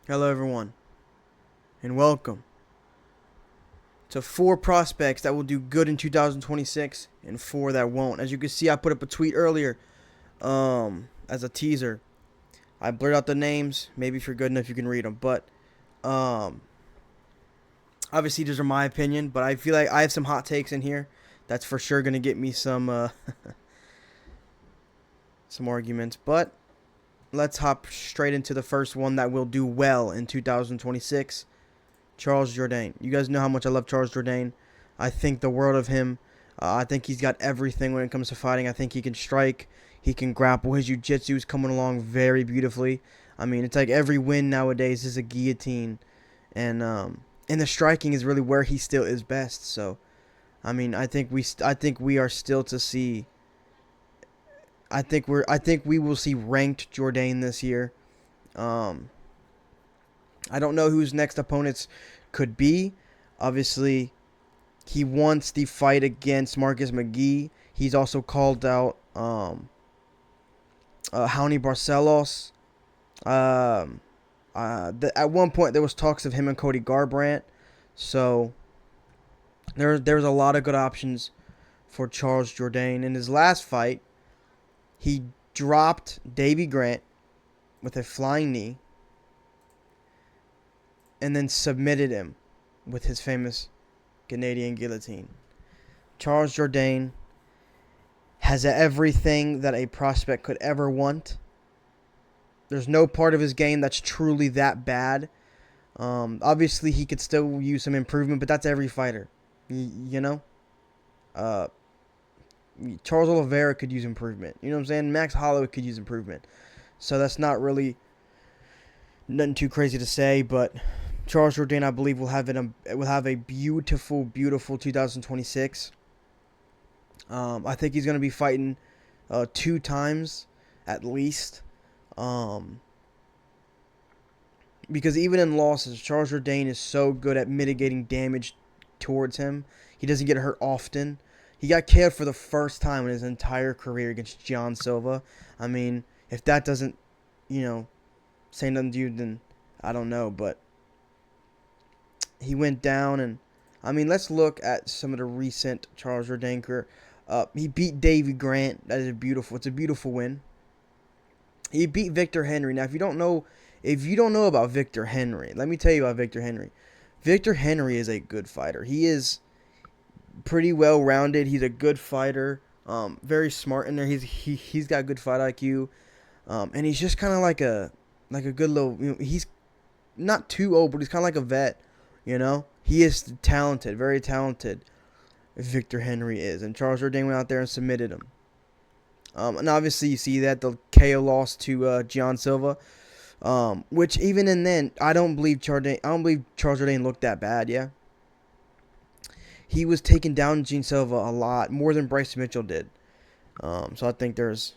Hello, everyone, and welcome to 4 prospects that will do good in 2026 and 4 that won't. As you can see, I put up a tweet earlier as a teaser. I blurred out the names. Maybe if you're good enough, you can read them. But um, obviously, these are my opinion, but I feel like I have some hot takes in here that's for sure going to get me some arguments. But let's hop straight into the first one that will do well in 2026. Charles Jourdain. You guys know how much I love Charles Jourdain. I think the world of him. I think he's got everything when it comes to fighting. I think he can strike. He can grapple. His jiu-jitsu is coming along very beautifully. I mean, it's like every win nowadays is a guillotine, and the striking is really where he still is best. So, I mean, I think we are still to see. I think we will see ranked Jourdain this year. Um, I don't know whose next opponents could be. Obviously, he wants the fight against Marcus McGee. He's also called out Johnny Barcelos. Um, at one point, there was talks of him and Cody Garbrandt. So there's a lot of good options for Charles Jourdain. In his last fight, he dropped Davy Grant with a flying knee and then submitted him with his famous Canadian guillotine. Charles Jourdain has everything that a prospect could ever want. There's no part of his game that's truly that bad. Obviously, he could still use some improvement, but that's every fighter. You know? Uh, Charles Oliveira could use improvement. You know what I'm saying? Max Holloway could use improvement. So that's not really nothing too crazy to say, but Charles Jourdain, I believe, will have a beautiful, beautiful 2026. I think he's going to be fighting 2 times at least. Um, because even in losses, Charles Jourdain is so good at mitigating damage towards him. He doesn't get hurt often. He got KO'd for the first time in his entire career against John Silva. I mean, if that doesn't, you know, say nothing to you, then I don't know. But he went down, and I mean, let's look at some of the recent Charles Jourdain career. He beat Davy Grant. That is beautiful. It's a beautiful win. He beat Victor Henry. Now, if you don't know about Victor Henry, let me tell you about Victor Henry. Victor Henry is a good fighter. He is pretty well rounded. He's a good fighter. Very smart in there. He's got good fight IQ. And he's just kind of like a good little. You know, he's not too old, but he's kind of like a vet. You know, he is talented, very talented. Victor Henry is, and Charles Jourdain went out there and submitted him. And obviously, you see that the KO loss to John Silva, which even in then, I don't believe Charles Jourdain looked that bad. Yeah, he was taking down Gene Silva a lot more than Bryce Mitchell did. So I think there's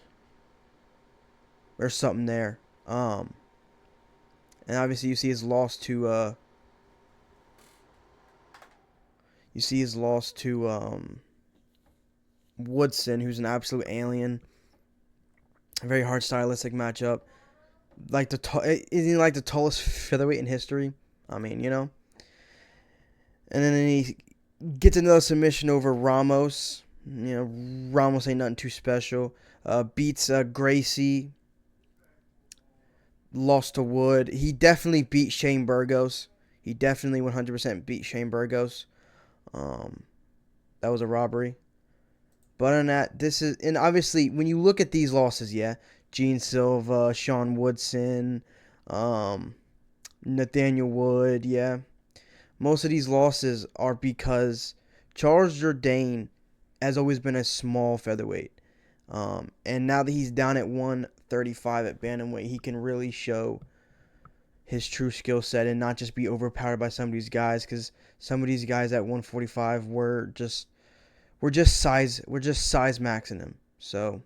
something there. And obviously, you see his loss to Woodson, who's an absolute alien. A very hard stylistic matchup. Isn't he like the tallest featherweight in history? I mean, you know. And then he gets another submission over Ramos. You know, Ramos ain't nothing too special. Beats Gracie. Lost to Wood. He definitely beat Shane Burgos. He definitely 100% beat Shane Burgos. Um, that was a robbery. But other than that, and obviously when you look at these losses, yeah, Gene Silva, Sean Woodson, um, Nathaniel Wood, yeah, most of these losses are because Charles Jourdain has always been a small featherweight. And now that he's down at 135 at bantamweight, he can really show his true skill set and not just be overpowered by some of these guys. Because some of these guys at 145 we're just size maxing him. So,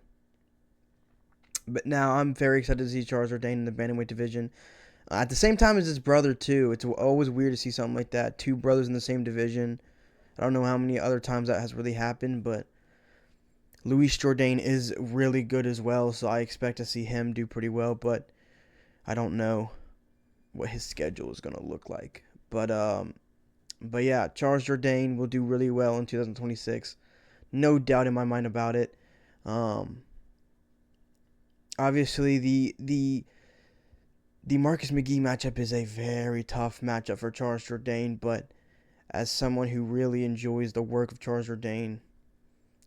but now I'm very excited to see Charles Jourdain in the bantamweight division. At the same time as his brother too. It's always weird to see something like that. Two brothers in the same division. I don't know how many other times that has really happened, but Luis Jourdain is really good as well, so I expect to see him do pretty well, but I don't know. what his schedule is gonna look like. But yeah, Charles Jourdain will do really well in 2026. No doubt in my mind about it. Um, Obviously, the Marcus McGee matchup is a very tough matchup for Charles Jourdain, but as someone who really enjoys the work of Charles Jourdain,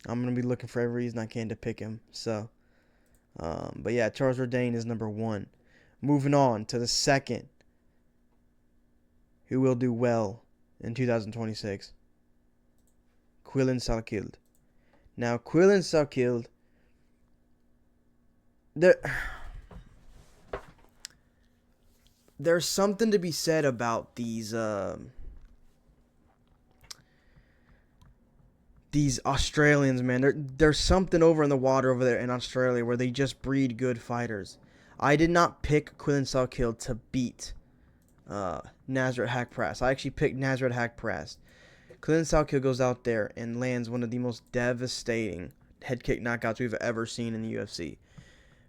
I'm going to be looking for every reason I can to pick him. So, but yeah, Charles Jourdain is number one. Moving on to the second, who will do well in 2026, Quillen Salkild. Now, Quillen Salkild, there's something to be said about these Australians, man. There's something over in the water over there in Australia where they just breed good fighters. I did not pick Quillen Salkild to beat Nasrat Haqparast. I actually picked Nasrat Haqparast. Quillen Salkild goes out there and lands one of the most devastating head kick knockouts we've ever seen in the UFC.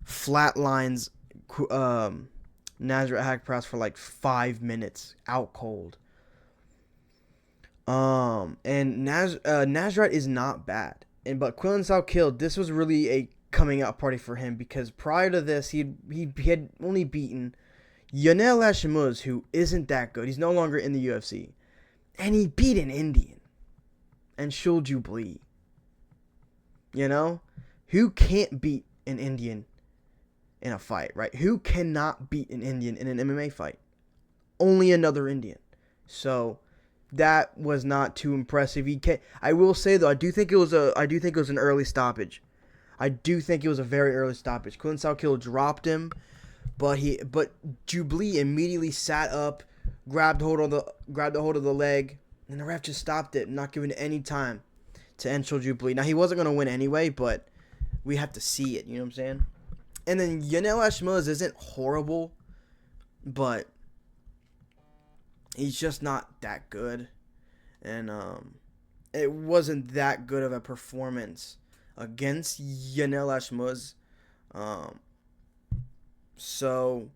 Flatlines Nasrat Haqparast for like 5 minutes, out cold. And Nasrat is not bad, but Quillen Salkild, this was really a coming out party for him because prior to this, he had only beaten Yanel Hashimuz, who isn't that good. He's no longer in the UFC, and he beat an Indian and Shul Jubilee. You know, who can't beat an Indian in a fight, right? Who cannot beat an Indian in an MMA fight? Only another Indian. So that was not too impressive. I will say though, I do think it was an early stoppage. I do think it was a very early stoppage. Quillen Salkild dropped him, but Jubilee immediately sat up, grabbed hold of the leg, and the ref just stopped it, not giving it any time to end Shul Jubilee. Now he wasn't gonna win anyway, but we have to see it. You know what I'm saying? And then Yanel Hashimuz isn't horrible, but he's just not that good. And it wasn't that good of a performance against Yanel Hashimuz. So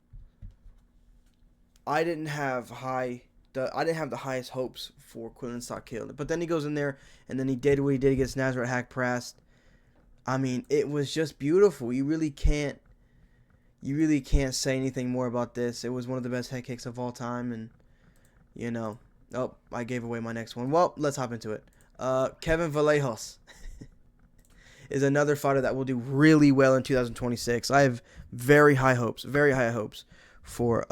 I didn't have the highest hopes for Quillen Salkild. But then he goes in there and then he did what he did against Nasrat Haqparast. I mean, it was just beautiful. You really can't say anything more about this. It was one of the best head kicks of all time, and you know, I gave away my next one. Well, let's hop into it. Kevin Vallejos is another fighter that will do really well in 2026. I have very high hopes for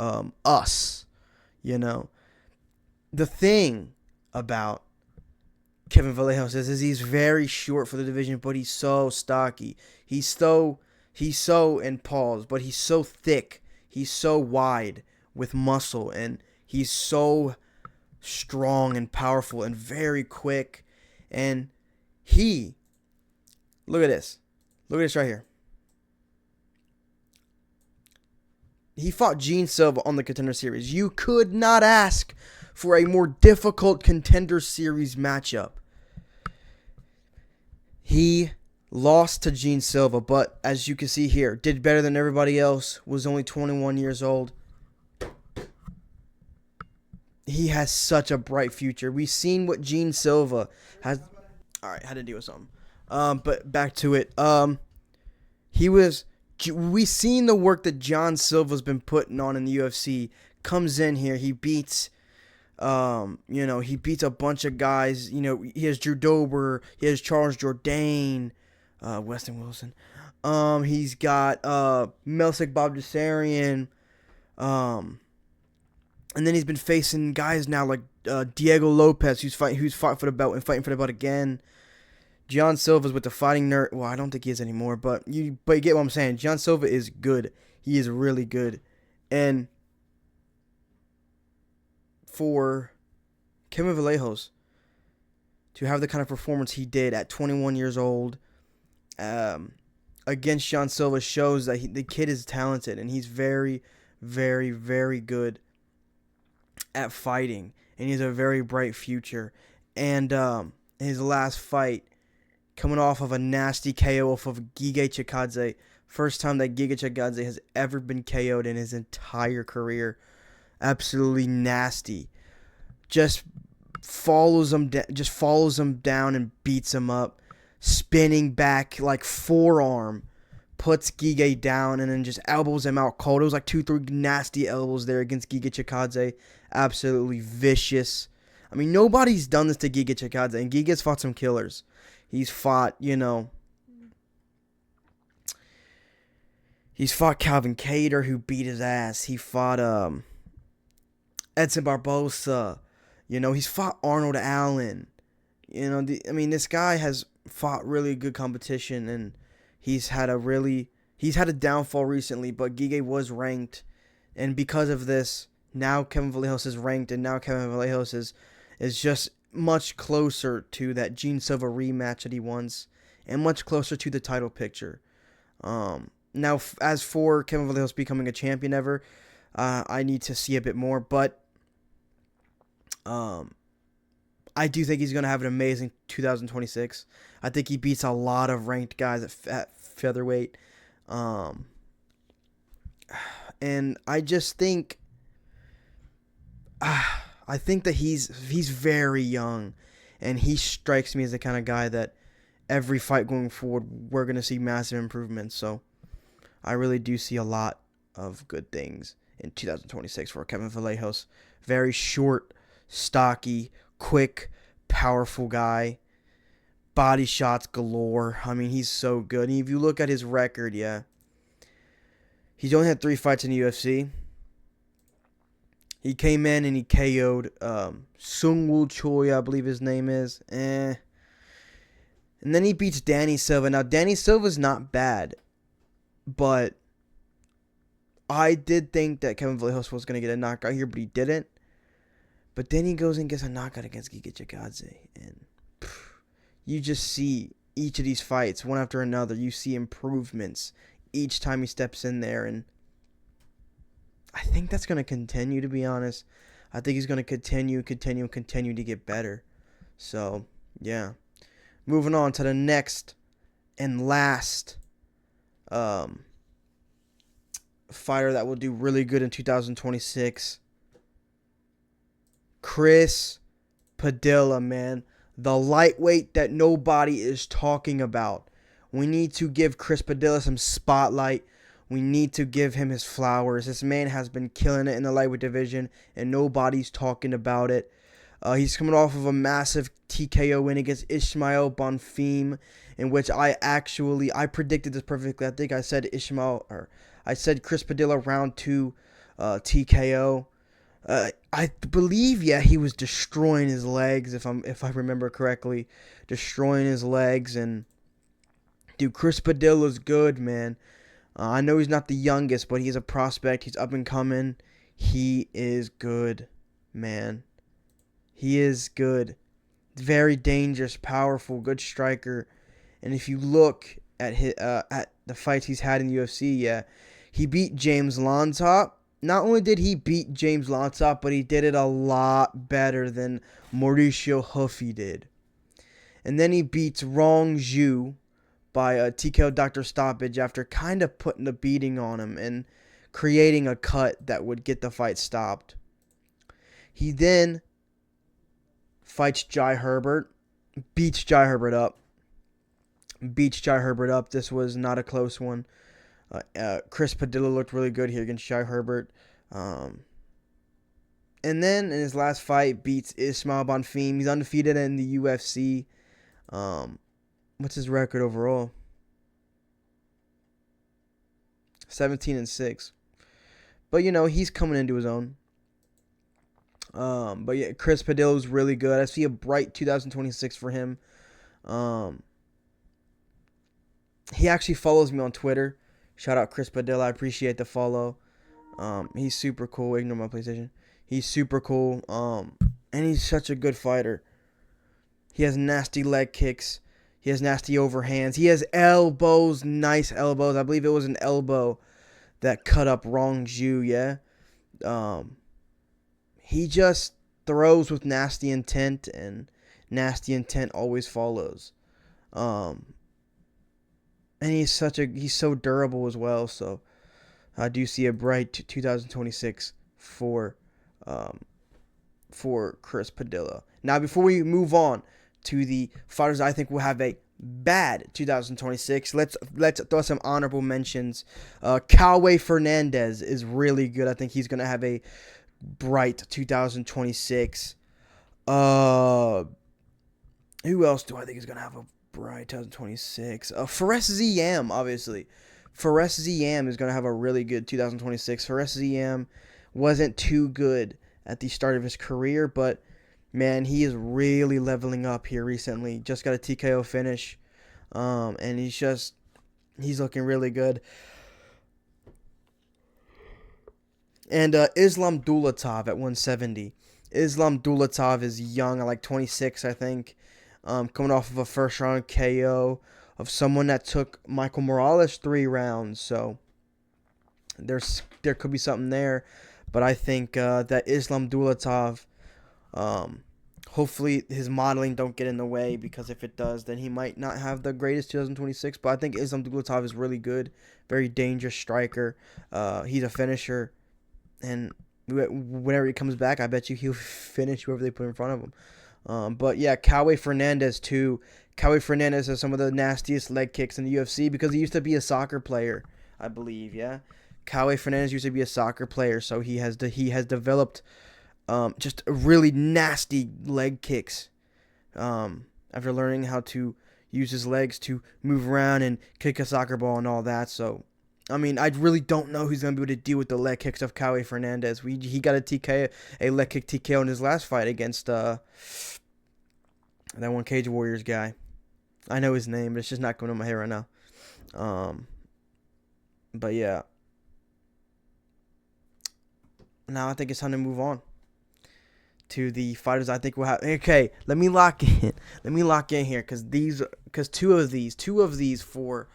us. You know, the thing about Kevin Vallejos is he's very short for the division, but he's so stocky. He's so in pause, but he's so thick. He's so wide with muscle, and he's so strong and powerful and very quick. And look at this. Look at this right here. He fought Gene Silva on the Contender Series. You could not ask for a more difficult Contender Series matchup. He lost to Gene Silva, but as you can see here, did better than everybody else, was only 21 years old. He has such a bright future. We've seen what Gene Silva has. All right, had to deal with something. But back to it. We've seen the work that John Silva's been putting on in the UFC. Comes in here, he beats, he beats a bunch of guys. You know, he has Drew Dober, he has Charles Jourdain, Weston Wilson. He's got Melsik Baghdasaryan. And then he's been facing guys now like Diego Lopez, who's fought for the belt and fighting for the belt again. John Silva's with the Fighting Nerd. Well, I don't think he is anymore, but you get what I'm saying. John Silva is good. He is really good. And for Kevin Vallejos to have the kind of performance he did at 21 years old against John Silva shows that the kid is talented, and he's very, very, very good at fighting, and he has a very bright future. And his last fight, coming off of a nasty KO off of Giga Chikadze, first time that Giga Chikadze has ever been KO'd in his entire career. Absolutely nasty. Just follows him down and beats him up. Spinning back like forearm, puts Gige down and then just elbows him out cold. It was like 2, 3 nasty elbows there against Giga Chikadze. Absolutely vicious. I mean, nobody's done this to Giga Chikadze, and Giga's fought some killers. He's fought, he's fought Calvin Kattar, who beat his ass. He fought Edson Barbosa. He's fought Arnold Allen. This guy has fought really good competition, and he's had a downfall recently, but Gige was ranked, and because of this, now Kevin Vallejos is ranked, and now Kevin Vallejos is just much closer to that Gene Silva rematch that he wants, and much closer to the title picture. Now, as for Kevin Vallejos becoming a champion ever, I need to see a bit more, but I do think he's going to have an amazing 2026. I think he beats a lot of ranked guys at featherweight. And I just think I think that he's very young, and he strikes me as the kind of guy that every fight going forward we're going to see massive improvements. So I really do see a lot of good things in 2026 for Kevin Vallejos. Very short, stocky, quick, powerful guy. Body shots galore. I mean, he's so good. And if you look at his record, yeah, he's only had 3 fights in the UFC. He came in and he KO'd Sung Woo Choi, I believe his name is. And then he beats Danny Silva. Now, Danny Silva's not bad, but I did think that Kevin Vallejos was going to get a knockout here, but he didn't. But then he goes and gets a knockout against Giga Chikadze. And you just see each of these fights, one after another, you see improvements each time he steps in there. And I think that's going to continue, to be honest. I think he's going to continue to get better. So, yeah. Moving on to the next and last fighter that will do really good in 2026. Chris Padilla, man. The lightweight that nobody is talking about. We need to give Chris Padilla some spotlight. We need to give him his flowers. This man has been killing it in the lightweight division, and nobody's talking about it. He's coming off of a massive TKO win against Ismael Bonfim, in which I predicted this perfectly. I think I said Chris Padilla round 2 TKO. I believe, he was destroying his legs, if I remember correctly, destroying his legs. And dude, Chris Padilla's good, man. I know he's not the youngest, but he's a prospect. He's up and coming. He is good, man. He is good. Very dangerous, powerful, good striker. And if you look at the fights he's had in the UFC, he beat James Lonsop. Not only did he beat James Lonsop, but he did it a lot better than Mauricio Huffy did. And then he beats Rong Zhu by a TKO doctor stoppage after kind of putting a beating on him and creating a cut that would get the fight stopped. He then fights Jai Herbert, beats Jai Herbert up. This was not a close one. Chris Padilla looked really good here against Jai Herbert. And then in his last fight, beats Ismael Bonfim. He's undefeated in the UFC. What's his record overall? 17-6. But he's coming into his own. But yeah, Chris Padilla was really good. I see a bright 2026 for him. He actually follows me on Twitter. Shout out Chris Padilla. I appreciate the follow. He's super cool. Ignore my PlayStation. He's super cool. And he's such a good fighter. He has nasty leg kicks. He has nasty overhands. He has elbows, nice elbows. I believe it was an elbow that cut up Rong Zhu, yeah. He just throws with nasty intent, and nasty intent always follows. And he's so durable as well, so I do see a bright 2026 for um, for Chris Padilla. Now, before we move on to the fighters I think will have a bad 2026, let's throw some honorable mentions. Calway Fernandez is really good. I think he's gonna have a bright 2026. Who else do I think is gonna have a bright 2026? Fares Ziyam, obviously. Fares Ziyam is gonna have a really good 2026. Fares Ziyam wasn't too good at the start of his career, but man, he is really leveling up here recently. Just got a TKO finish, and he's looking really good. And Islam Dulatov at 170. Islam Dulatov is young, like 26, I think, coming off of a first round KO of someone that took Michael Morales 3 rounds. So there could be something there. But I think that Islam Dulatov, hopefully his modeling don't get in the way, because if it does, then he might not have the greatest 2026. But I think Islam Dulatov is really good, very dangerous striker. He's a finisher, and whenever he comes back, I bet you he'll finish whoever they put in front of him. But yeah, Calway Fernandez too. Calway Fernandez has some of the nastiest leg kicks in the UFC because he used to be a soccer player, I believe. Yeah. Calway Fernandez used to be a soccer player, so he has developed just really nasty leg kicks after learning how to use his legs to move around and kick a soccer ball and all that. So, I mean, I really don't know who's going to be able to deal with the leg kicks of Calway Fernandez. He got a leg kick TKO in his last fight against that one Cage Warriors guy. I know his name, but it's just not coming to my head right now. But yeah. Now I think it's time to move on to the fighters I think will have. Okay, let me lock in. Let me lock in here, because two of these four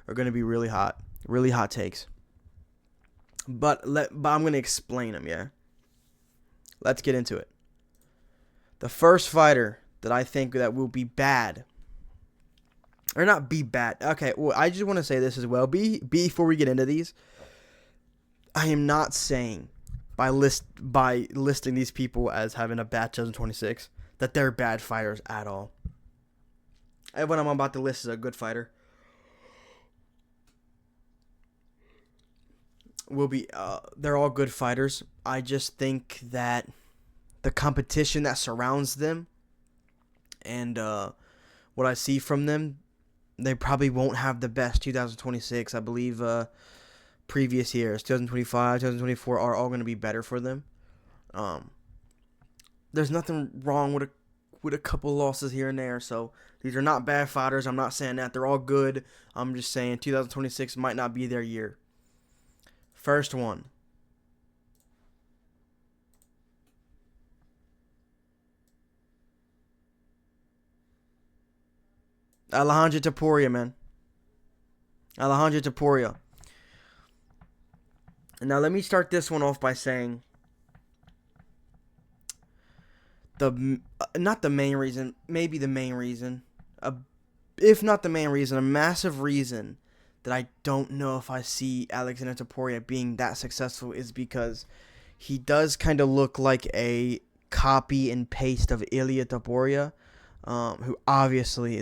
are going to be really hot takes. But I'm going to explain them. Yeah. Let's get into it. The first fighter that I think that will be bad, or not be bad. Okay, well, I just want to say this as well. Before we get into these, I am not saying by listing these people as having a bad 2026 that they're bad fighters at all. Everyone I'm about to list is a good fighter. They're all good fighters. I just think that the competition that surrounds them and what I see from them, they probably won't have the best 2026. I believe previous years, 2025, 2024, are all going to be better for them. There's nothing wrong with a couple losses here and there. So these are not bad fighters. I'm not saying that. They're all good. I'm just saying 2026 might not be their year. First one. Alejandro Topuria, man. Alejandro Topuria. Now let me start this one off by saying not the main reason, maybe the main reason, if not the main reason, a massive reason that I don't know if I see Alexander Topuria being that successful is because he does kind of look like a copy and paste of Ilia Topuria, who obviously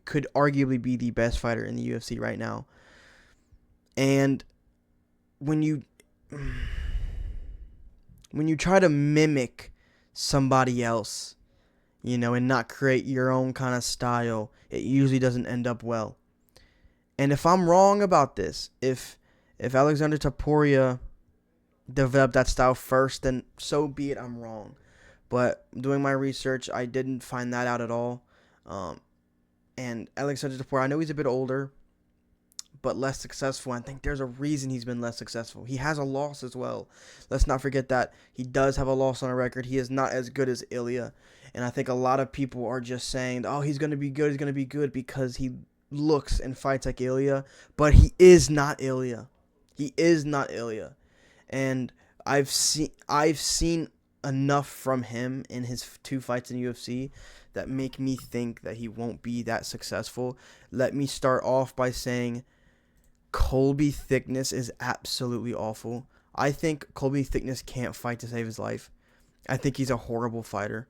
could arguably be the best fighter in the UFC right now. And when you try to mimic somebody else, and not create your own kind of style, it usually doesn't end up well. And if I'm wrong about this, if Alexander Topuria developed that style first, then so be it, I'm wrong. But doing my research, I didn't find that out at all. And Alexander Topuria, I know he's a bit older, but less successful. I think there's a reason he's been less successful. He has a loss as well. Let's not forget that. He does have a loss on a record. He is not as good as Ilia. And I think a lot of people are just saying, oh, he's going to be good because he looks and fights like Ilia. But he is not Ilia. He is not Ilia. And I've seen enough from him in his 2 fights in UFC that make me think that he won't be that successful. Let me start off by saying Colby Thickness is absolutely awful. I think Colby Thickness can't fight to save his life. I think he's a horrible fighter.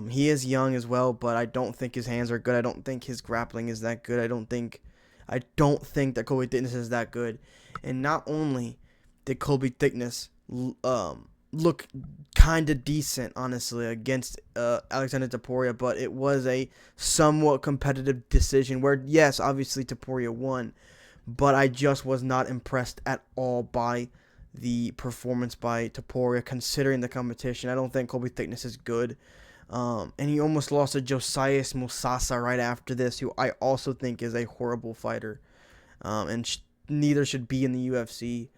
He is young as well, but I don't think his hands are good. I don't think his grappling is that good. I don't think that Colby Thickness is that good. And not only did Colby Thickness look kind of decent, honestly, against Alexander Topuria, but it was a somewhat competitive decision where, yes, obviously Topuria won, but I just was not impressed at all by the performance by Topuria considering the competition. I don't think Colby Thickness is good. And he almost lost to Josias Musasa right after this, who I also think is a horrible fighter. And neither should be in the UFC.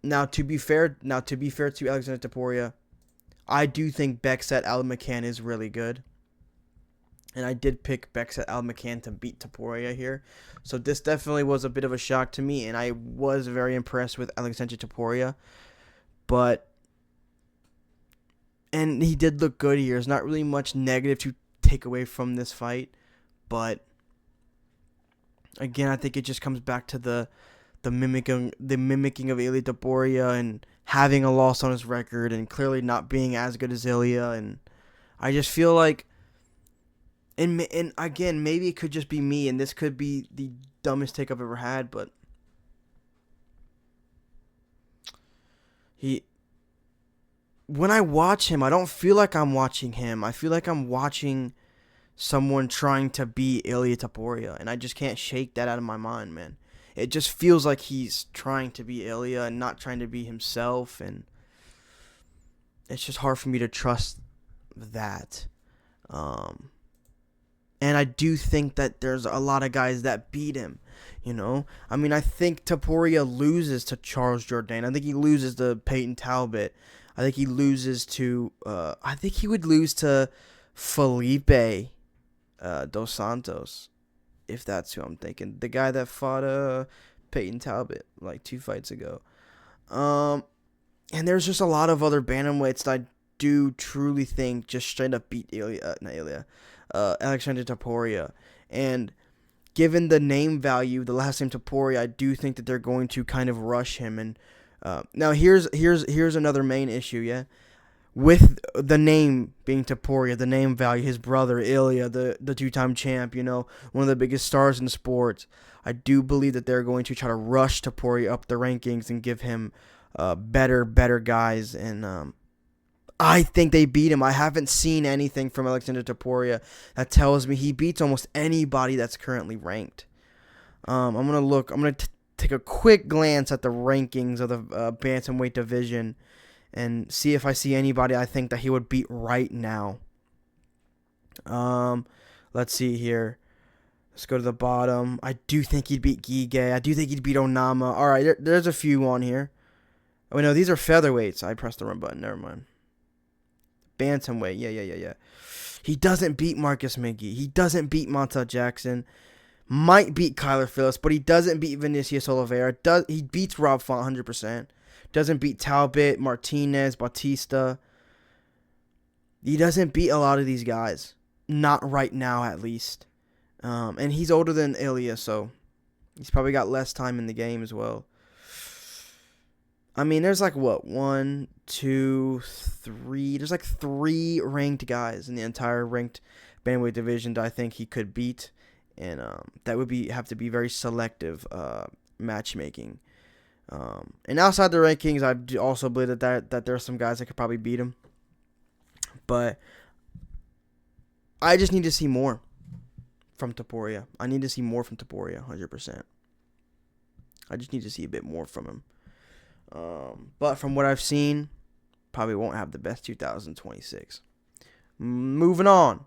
Now to be fair to Alexander Topuria, I do think Bekset Al-McCann is really good. And I did pick Bekset Al-McCann to beat Topuria here. So this definitely was a bit of a shock to me, and I was very impressed with Alexander Topuria. And he did look good here. There's not really much negative to take away from this fight. But again, I think it just comes back to the mimicking of Ilia Topuria and having a loss on his record and clearly not being as good as Ilia. And I just feel like, and again, maybe it could just be me, and this could be the dumbest take I've ever had, but when I watch him, I don't feel like I'm watching him. I feel like I'm watching someone trying to be Ilia Topuria, and I just can't shake that out of my mind, man. It just feels like he's trying to be Ilia and not trying to be himself, and it's just hard for me to trust that. And I do think that there's a lot of guys that beat him, you know? I mean, I think Topuria loses to Charles Jourdain. I think he loses to Peyton Talbot. I think he loses to, I think he would lose to Felipe Dos Santos, if that's who I'm thinking. The guy that fought Peyton Talbot like 2 fights ago. And there's just a lot of other bantamweights that I do truly think just straight up beat Alexander Topuria. And given the name value, the last name Topuria, I do think that they're going to kind of rush him. And now here's another main issue, yeah. With the name being Topuria, the name value, his brother Ilia, the 2-time champ, you know, one of the biggest stars in sports, I do believe that they're going to try to rush Topuria up the rankings and give him better guys. And I think they beat him. I haven't seen anything from Alexander Topuria that tells me he beats almost anybody that's currently ranked. I'm going to take a quick glance at the rankings of the bantamweight division and see if I see anybody I think that he would beat right now. Let's see here. Let's go to the bottom. I do think he'd beat Gige. I do think he'd beat Onama. All right, there's a few on here. Oh, no, these are featherweights. I pressed the wrong button. Never mind. Bantamweight. Yeah. He doesn't beat Marcus Miggy. He doesn't beat Montel Jackson. Might beat Kyler Phillips, but he doesn't beat Vinicius Oliveira. He beats Rob Font 100%. Doesn't beat Talbot, Martinez, Bautista. He doesn't beat a lot of these guys. Not right now, at least. And he's older than Ilia, so he's probably got less time in the game as well. I mean, there's like, what, 1, 2, 3. There's like 3 ranked guys in the entire ranked bantamweight division that I think he could beat. And that would have to be very selective matchmaking. And outside the rankings, I do also believe that there are some guys that could probably beat him. But I just need to see more from Topuria. I need to see more from Topuria, 100%. I just need to see a bit more from him. But from what I've seen, probably won't have the best 2026. Moving on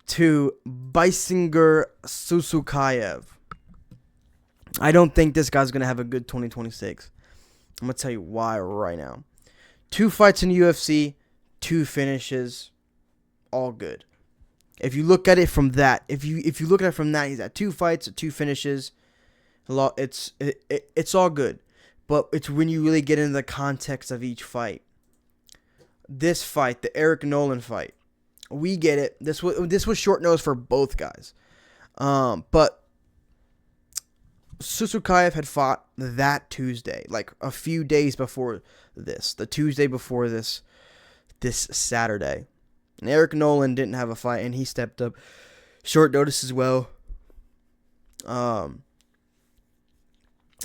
to Baisinger Susukayev. I don't think this guy's going to have a good 2026. I'm going to tell you why right now. 2 fights in the UFC, 2 finishes, all good. If you look at it from that, if you look at it from that, he's at 2 fights, 2 finishes. It's all good. But it's when you really get into the context of each fight. This fight, the Eric Nolan fight, we get it. This was short nose for both guys. But Susukayev had fought that Tuesday, like a few days before this, the Tuesday before this Saturday. And Eric Nolan didn't have a fight, and he stepped up short notice as well. And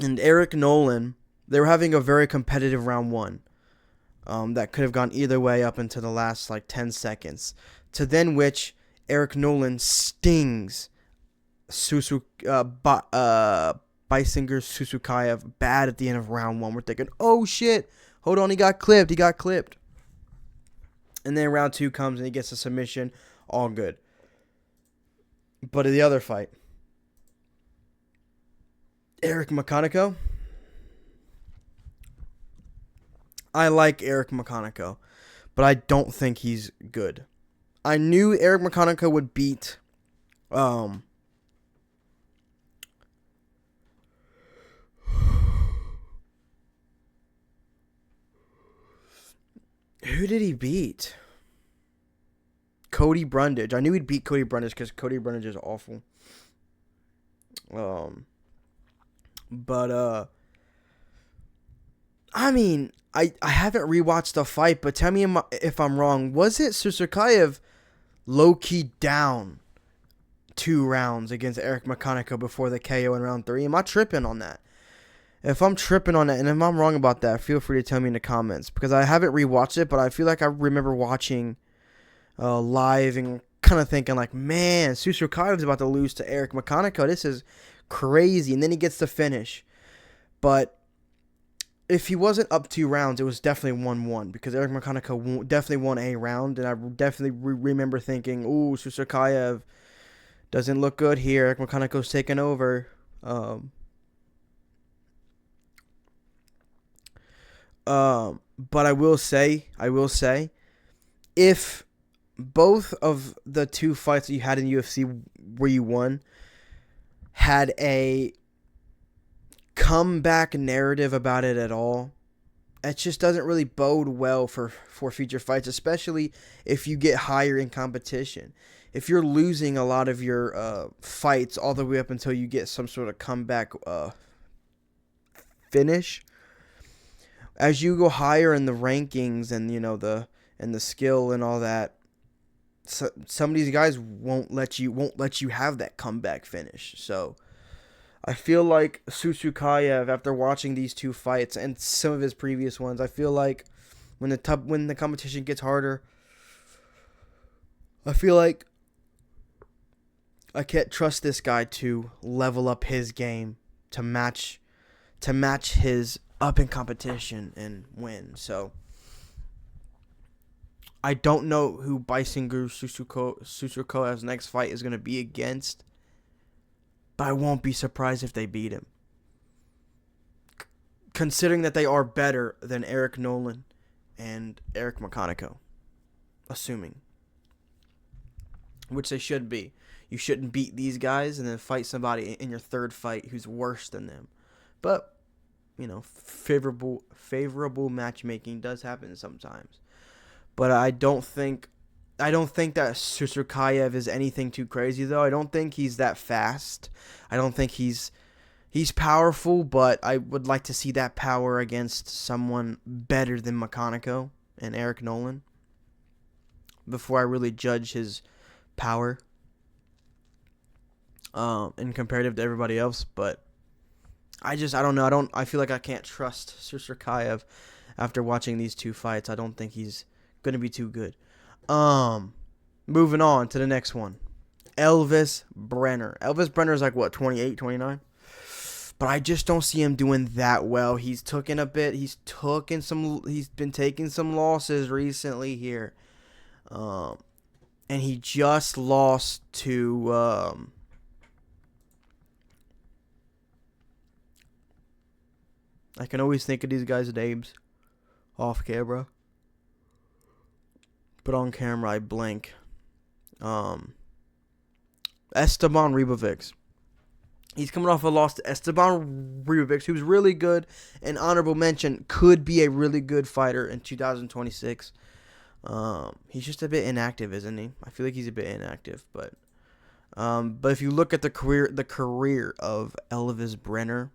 Eric Nolan, they were having a very competitive round one. That could have gone either way up into the last 10 seconds. To then which Eric Nolan stings Baisinger Susukayev bad at the end of round one. We're thinking, oh shit, hold on, he got clipped. And then round two comes and he gets a submission, all good. But in the other fight, Eric McConaughey. I like Eric McConaughey, but I don't think he's good. I knew Eric McConaughey would beat who did he beat? Cody Brundage. I knew he'd beat Cody Brundage because Cody Brundage is awful. I mean, I haven't rewatched the fight, but tell me if I'm wrong. Was it Susukayev low-key down 2 rounds against Eric McConaughey before the KO in round 3? Am I tripping on that? If I'm tripping on that, and if I'm wrong about that, feel free to tell me in the comments. Because I haven't rewatched it, but I feel like I remember watching live and kind of thinking man, Susukayev is about to lose to Eric McConaughey. This is crazy. And then he gets the finish. But if he wasn't up 2 rounds, it was definitely 1-1 because Eric McConaughey definitely won a round. And I definitely remember thinking, ooh, Susukayev doesn't look good here. Eric McConaughey's taking over. But I will say, if both of the 2 fights that you had in UFC where you won had a comeback narrative about it at all, it just doesn't really bode well for future fights, especially if you get higher in competition. If you're losing a lot of your fights all the way up until you get some sort of comeback finish, as you go higher in the rankings and the skill and all that, some of these guys won't let you have that comeback finish. So I feel like Susukayev, after watching these 2 fights and some of his previous ones, I feel like when the competition gets harder, I feel like I can't trust this guy to level up his game to match his up in competition and win. So I don't know who Baisinger Susukayev's next fight is going to be against, but I won't be surprised if they beat him. Considering that they are better than Eric Nolan and Eric McConaughey. Assuming. Which they should be. You shouldn't beat these guys and then fight somebody in your 3rd fight who's worse than them. But favorable matchmaking does happen sometimes. But I don't think that Susukayev is anything too crazy, though. I don't think he's that fast. I don't think he's powerful, but I would like to see that power against someone better than McConaughey and Eric Nolan before I really judge his power in comparative to everybody else. But I don't know. I feel like I can't trust Susukayev after watching these 2 fights. I don't think he's going to be too good. Moving on to the next one. Elvis Brenner. Elvis Brenner is 28, 29? But I just don't see him doing that well. He's been taking some losses recently here. And he just lost to I can always think of these guys' names off camera. But on camera, I blank. Esteban Ribovics. He's coming off a loss to Esteban Ribovics, who's really good. An honorable mention, could be a really good fighter in 2026. He's just a bit inactive, isn't he? I feel like he's a bit inactive, but But if you look at the career of Elvis Brenner,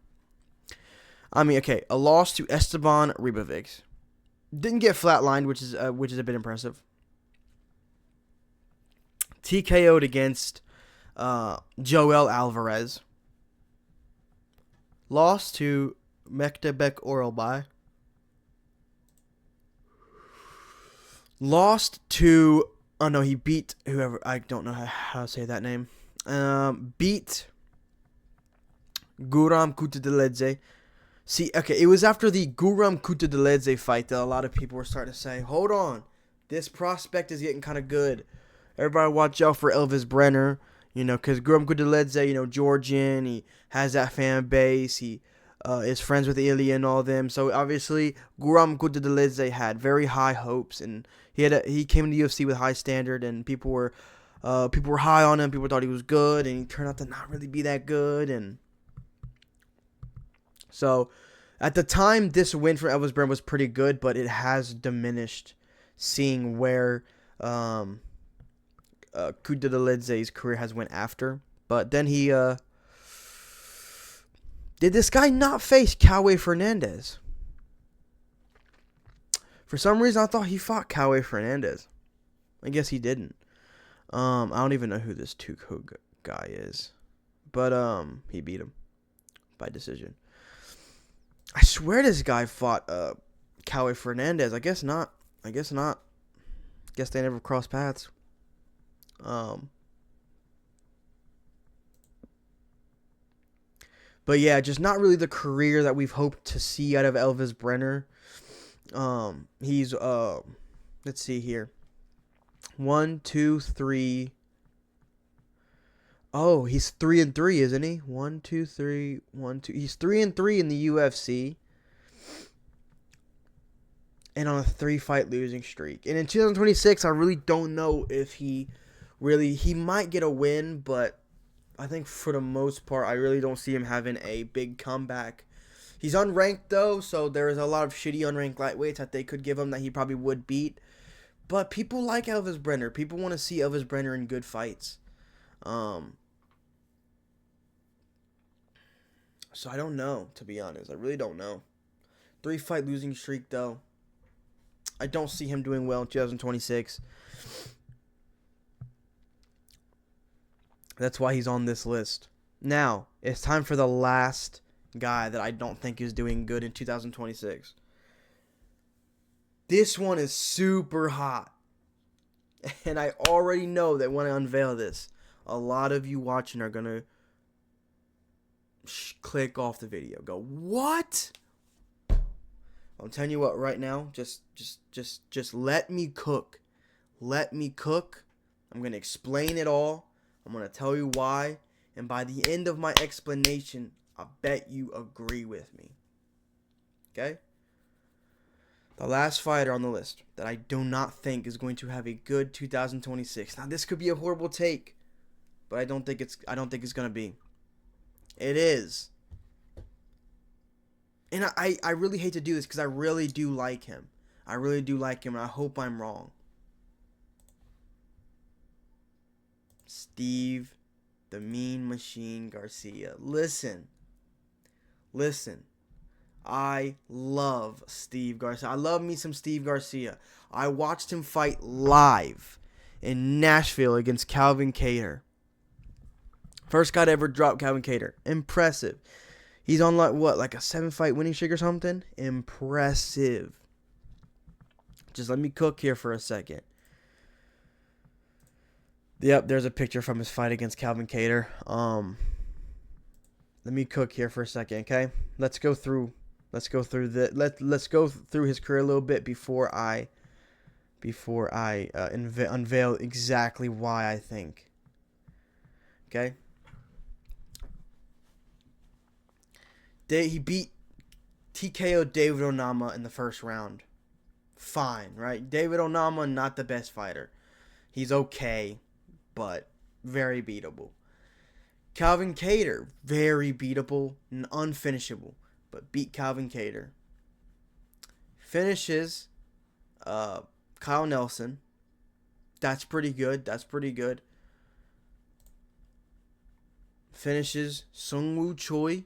I mean, okay, a loss to Esteban Ribovics. Didn't get flatlined, which is a bit impressive. TKO'd against Joel Alvarez. Lost to Mektebek Oralbai. Lost to... Oh, no, he beat whoever... I don't know how to say that name. Beat Guram Kutateledze. See, okay, it was after the Guram Kutateledze fight that a lot of people were starting to say, hold on, this prospect is getting kind of good. Everybody watch out for Elvis Brenner, because Guram Kutateledze, Georgian, he has that fan base, he is friends with Ilya and all them. So obviously, Guram Kutateledze had very high hopes, and he came to the UFC with high standard, and people were high on him. People thought he was good, and he turned out to not really be that good, and so, at the time, this win for Elvis Brenner was pretty good, but it has diminished seeing where Kutateledze's career has went after. But then he... did this guy not face Cowboy Fernandez? For some reason, I thought he fought Cowboy Fernandez. I guess he didn't. I don't even know who this Tuco guy is. But he beat him by decision. I swear this guy fought Cowboy Fernandez. I guess not. Guess they never crossed paths. But yeah, just not really the career that we've hoped to see out of Elvis Brenner. He's let's see here. 1, 2, 3. Oh, he's 3-3, isn't he? 1, 2, 3, 1, 2. He's 3-3 in the UFC, and on a 3-fight losing streak. And in 2026, I really don't know if he might get a win, but I think for the most part, I really don't see him having a big comeback. He's unranked though, so there is a lot of shitty unranked lightweights that they could give him that he probably would beat. But people like Elvis Brenner. People want to see Elvis Brenner in good fights. So I don't know, to be honest. I really don't know. 3-fight losing streak, though. I don't see him doing well in 2026. That's why he's on this list. Now, it's time for the last guy that I don't think is doing good in 2026. This one is super hot. And I already know that when I unveil this, a lot of you watching are going to click off the video. Go, what? I'm telling you what, right now, just let me cook. Let me cook. I'm going to explain it all. I'm going to tell you why. And by the end of my explanation, I bet you agree with me. Okay? The last fighter on the list that I do not think is going to have a good 2026. Now, this could be a horrible take, but I don't think it's going to be. It is. And I really hate to do this because I really do like him. I really do like him, and I hope I'm wrong. Steve the Mean Machine Garcia. Listen. I love Steve Garcia. I love me some Steve Garcia. I watched him fight live in Nashville against Calvin Kattar. First guy to ever drop Calvin Kattar. Impressive. He's on like a 7-fight winning streak or something? Impressive. Just let me cook here for a second. Yep, there's a picture from his fight against Calvin Kattar. Let me cook here for a second, okay? Let's go through his career a little bit before I unveil exactly why I think. Okay? He beat TKO David Onama in the first round. Fine, right? David Onama, not the best fighter. He's okay, but very beatable. Calvin Kattar, very beatable and unfinishable, but beat Calvin Kattar. Finishes Kyle Nelson. That's pretty good. finishes Sungwoo Choi,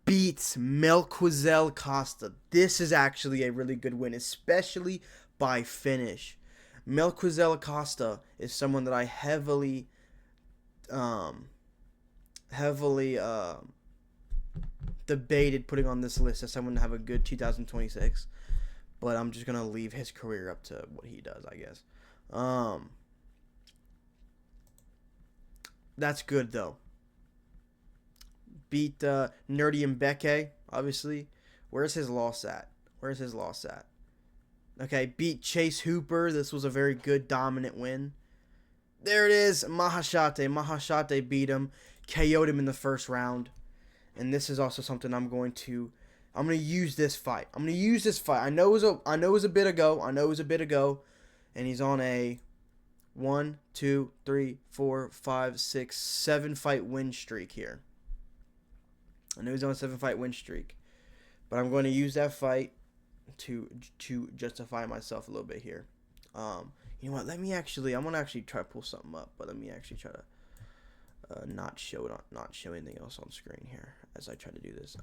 beats Melquizel Costa. This is actually a really good win, especially by finish. Melquizel Costa is someone that I um, heavily debated putting on this list as someone to have a good 2026. But I'm just gonna leave his career up to what he does, I guess. Um, that's good though. Beat Nerdy and Mbeke, obviously. Where's his loss at? Where's his loss at? Okay, beat Chase Hooper. This was a very good dominant win. There it is, Mahashate. Mahashate beat him, KO'd him in the first round. And this is also something I'm gonna use this fight. I know it was a bit ago. And he's on a 1, 2, 3, 4, 5, 6, 7 fight win streak here. I know he's on a 7 fight win streak. But I'm going to use that fight to justify myself a little bit here. You know what? I'm gonna actually try to pull something up, but let me actually try to not show anything else on screen here as I try to do this.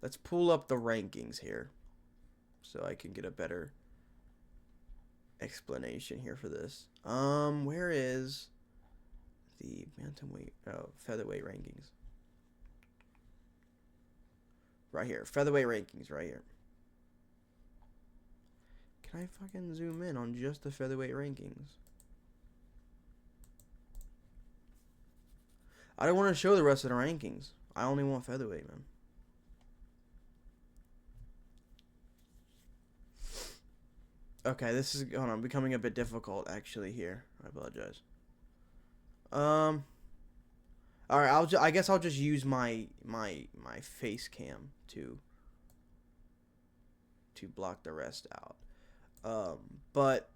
Let's pull up the rankings here so I can get a better explanation here for this. Where is the featherweight rankings? Right here, featherweight rankings, right here. Can I fucking zoom in on just the featherweight rankings? I don't want to show the rest of the rankings. I only want featherweight, man. Okay, this is becoming a bit difficult actually here. I apologize. All right, I guess I'll just use my face cam to block the rest out. But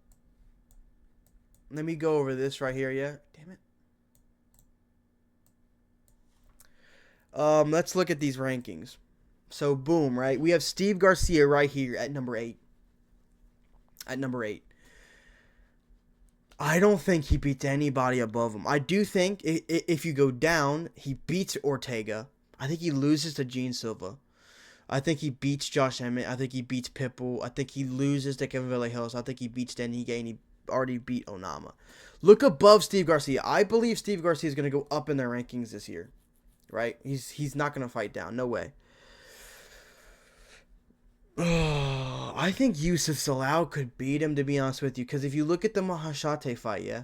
let me go over this right here. Yeah, damn it. Let's look at these rankings. So boom, right? We have Steve Garcia right here at number 8. I don't think he beats anybody above him. I do think if you go down, he beats Ortega. I think he loses to Gene Silva. I think he beats Josh Emmett. I think he beats Pitbull. I think he loses to Kevin Vallejos. I think he beats Denny Gay, and he already beat Onama. Look above Steve Garcia. I believe Steve Garcia is going to go up in their rankings this year. Right? He's not going to fight down. No way. I think Yusuf Salau could beat him, to be honest with you. Because if you look at the Mahashate fight, yeah?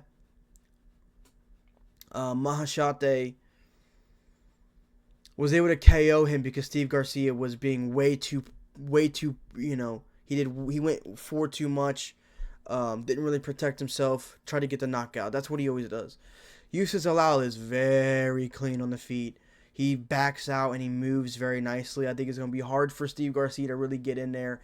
Mahashate was able to KO him because Steve Garcia was being way too, he went for too much, didn't really protect himself, tried to get the knockout. That's what he always does. Yusuf Zalal is very clean on the feet. He backs out and he moves very nicely. I think it's going to be hard for Steve Garcia to really get in there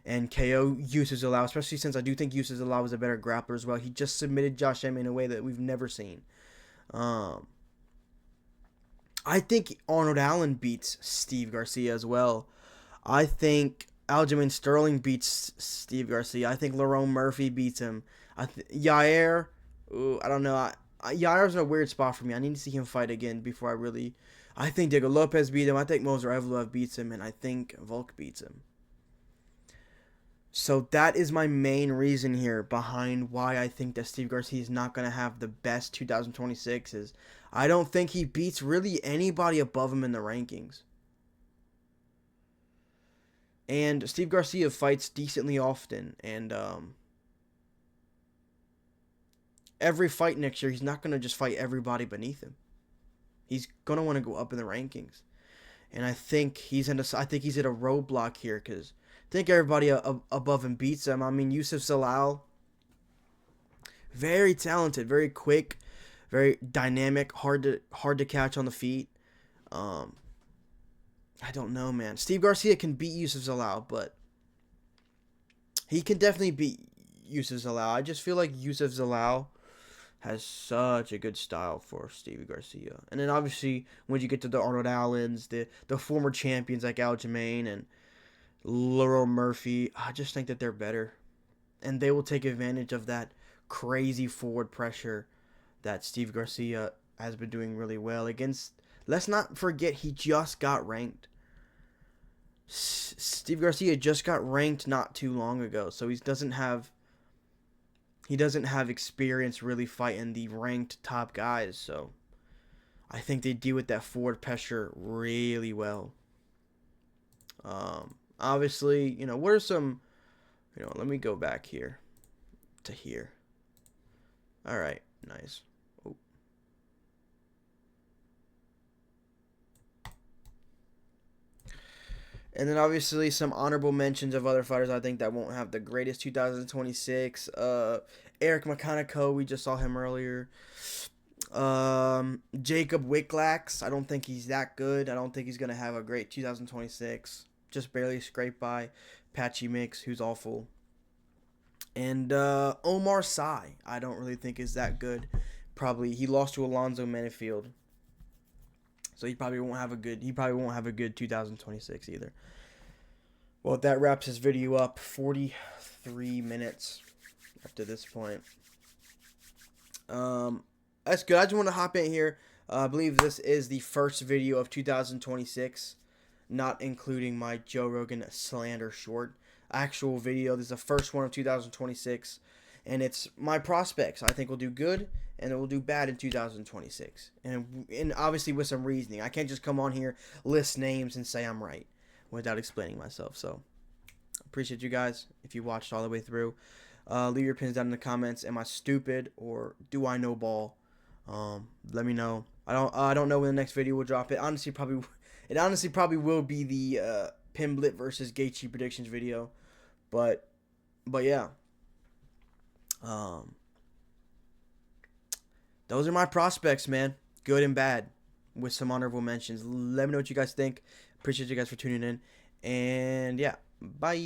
and KO Yusuf Zalal, especially since I do think Yusuf Zalal is a better grappler as well. He just submitted Josh Emmett in a way that we've never seen. I think Arnold Allen beats Steve Garcia as well. I think Aljamain Sterling beats Steve Garcia. I think Lerone Murphy beats him. Yair, I don't know. Yair's in a weird spot for me. I need to see him fight again before I really... I think Diego Lopez beats him. I think Moser Evloev beats him. And I think Volk beats him. So that is my main reason here behind why I think that Steve Garcia is not going to have the best 2026 is I don't think he beats really anybody above him in the rankings. And Steve Garcia fights decently often. And every fight next year, he's not going to just fight everybody beneath him. He's going to want to go up in the rankings. And I think he's at a roadblock here because I think everybody above him beats him. I mean, Yusuf Zalal, very talented, very quick, very dynamic, hard to catch on the feet. I don't know, man. Steve Garcia can beat Yusuf Zalal, but he can definitely beat Yusuf Zalal. I just feel like Yusuf Zalal has such a good style for Steve Garcia. And then obviously, when you get to the Arnold Allens, the former champions like Aljamain and Lerone Murphy, I just think that they're better. And they will take advantage of that crazy forward pressure that Steve Garcia has been doing really well against. Let's not forget he just got ranked. Steve Garcia just got ranked not too long ago, so he doesn't have experience really fighting the ranked top guys. So I think they deal with that forward pressure really well. Obviously, what are some, let me go back here to here. All right, nice. Oh. And then obviously some honorable mentions of other fighters I think that won't have the greatest 2026. Eric McConaughey, we just saw him earlier. Jacob Wicklax, I don't think he's that good. I don't think he's gonna have a great 2026. Just barely scraped by Patchy Mix, who's awful. And Omar Sy, I don't really think is that good. Probably he lost to Alonzo Menifield, so he probably won't have a good 2026 either. Well, that wraps this video up. 43 minutes after this point. That's good. I just want to hop in here. I believe this is the first video of 2026, not including my Joe Rogan slander short. Actual video. This is the first one of 2026, and it's my prospects. I think will do good, and it will do bad in 2026, and obviously with some reasoning. I can't just come on here, list names, and say I'm right without explaining myself. So, appreciate you guys if you watched all the way through. Leave your opinions down in the comments. Am I stupid or do I know ball? Let me know. I don't know when the next video will drop. It honestly probably will be the Pimblett versus Gaethje predictions video, but yeah. Those are my prospects, man. Good and bad, with some honorable mentions. Let me know what you guys think. Appreciate you guys for tuning in, and yeah, bye.